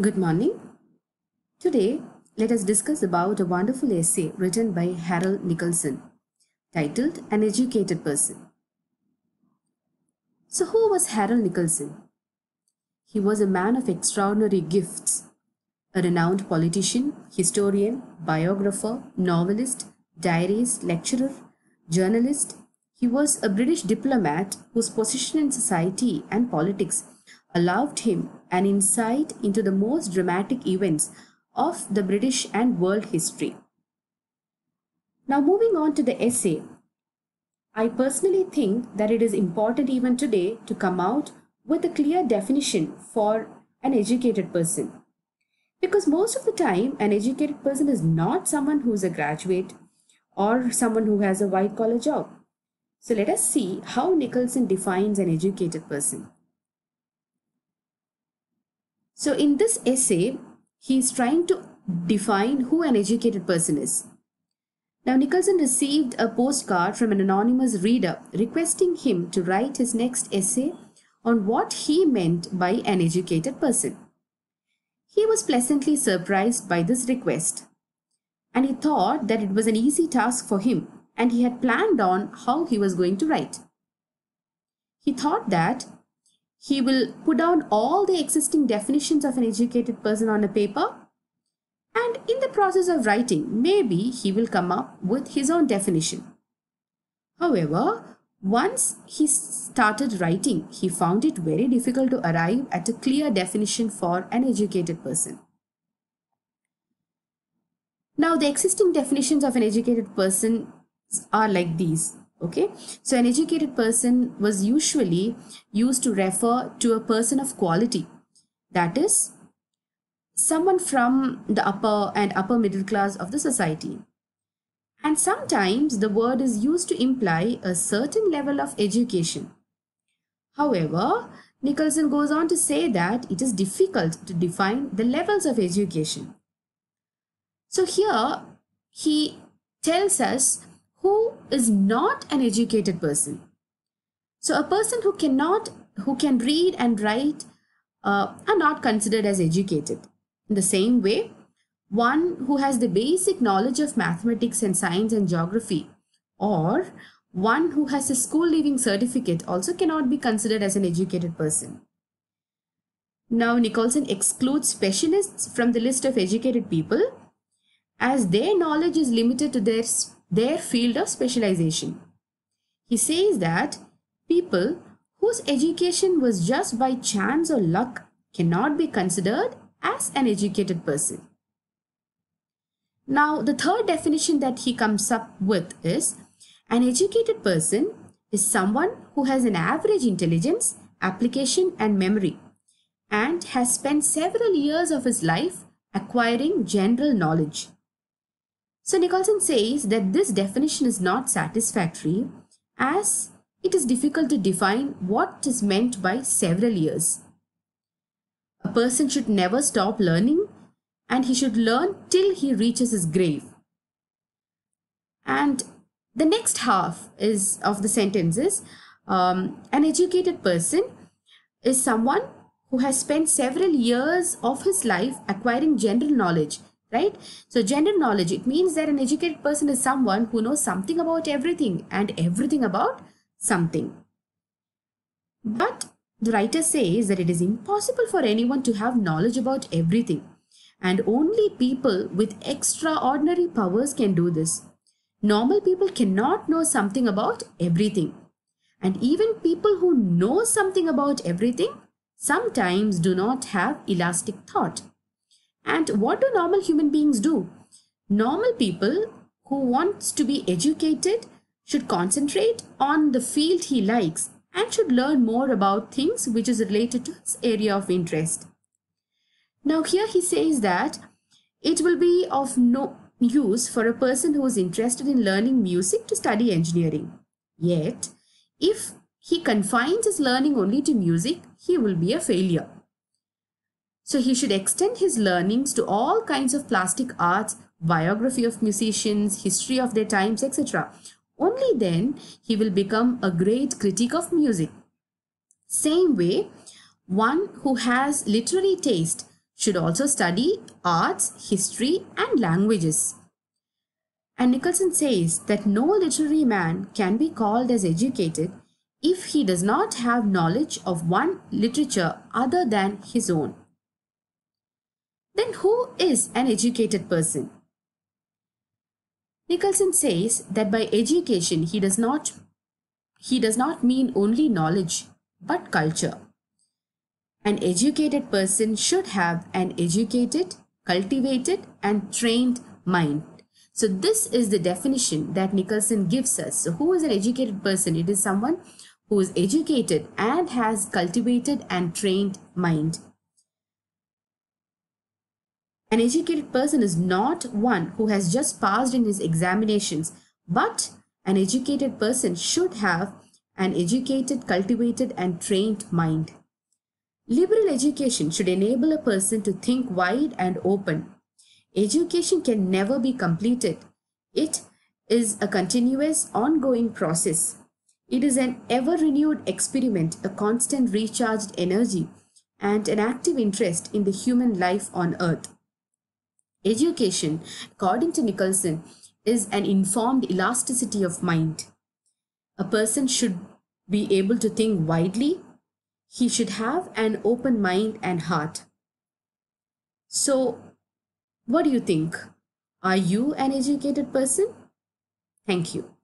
Good morning. Today, let us discuss about a wonderful essay written by Harold Nicholson titled An Educated Person. So, who was Harold Nicholson? He was a man of extraordinary gifts, a renowned politician, historian, biographer, novelist, diarist, lecturer, journalist. He was a British diplomat whose position in society and politics allowed him an insight into the most dramatic events of the British and world history. Now, moving on to the essay, I personally think that it is important even today to come out with a clear definition for an educated person. Because most of the time, an educated person is not someone who is a graduate or someone who has a white collar job. So let us see how Nicholson defines an educated person. So in this essay, he is trying to define who an educated person is. Now, Nicholson received a postcard from an anonymous reader requesting him to write his next essay on what he meant by an educated person. He was pleasantly surprised by this request, and he thought that it was an easy task for him, and he had planned on how he was going to write. He thought that he will put down all the existing definitions of an educated person on a paper, and in the process of writing, maybe he will come up with his own definition. However, once he started writing, he found it very difficult to arrive at a clear definition for an educated person. Now, the existing definitions of an educated person are like these. Okay, so an educated person was usually used to refer to a person of quality, that is, someone from the upper and upper middle class of the society. And sometimes the word is used to imply a certain level of education. However, Nicholson goes on to say that it is difficult to define the levels of education. So here he tells us who is not an educated person. So a person who can read and write are not considered as educated. In the same way, one who has the basic knowledge of mathematics and science and geography, or one who has a school leaving certificate, also cannot be considered as an educated person. Now, Nicholson excludes specialists from the list of educated people as their knowledge is limited to their field of specialization. He says that people whose education was just by chance or luck cannot be considered as an educated person. Now, the third definition that he comes up with is an educated person is someone who has an average intelligence, application, and memory, and has spent several years of his life acquiring general knowledge. So Nicholson says that this definition is not satisfactory as it is difficult to define what is meant by several years. A person should never stop learning, and he should learn till he reaches his grave. And the next half of the sentence is an educated person is someone who has spent several years of his life acquiring general knowledge. Right? So general knowledge, it means that an educated person is someone who knows something about everything and everything about something. But the writer says that it is impossible for anyone to have knowledge about everything, and only people with extraordinary powers can do this. Normal people cannot know something about everything, and even people who know something about everything sometimes do not have elastic thought. And what do normal human beings do? Normal people who wants to be educated should concentrate on the field he likes and should learn more about things which is related to his area of interest. Now here he says that it will be of no use for a person who is interested in learning music to study engineering. Yet, if he confines his learning only to music, he will be a failure. So he should extend his learnings to all kinds of plastic arts, biography of musicians, history of their times, etc. Only then he will become a great critic of music. Same way, one who has literary taste should also study arts, history, and languages. And Nicholson says that no literary man can be called as educated if he does not have knowledge of one literature other than his own. Then who is an educated person? Nicholson says that by education he does not mean only knowledge but culture. An educated person should have an educated, cultivated, and trained mind. So this is the definition that Nicholson gives us. So who is an educated person? It is someone who is educated and has cultivated and trained mind. An educated person is not one who has just passed in his examinations, but an educated person should have an educated, cultivated, and trained mind. Liberal education should enable a person to think wide and open. Education can never be completed. It is a continuous, ongoing process. It is an ever-renewed experiment, a constant recharged energy, and an active interest in the human life on earth. Education, according to Nicholson, is an informed elasticity of mind. A person should be able to think widely. He should have an open mind and heart. So, what do you think? Are you an educated person? Thank you.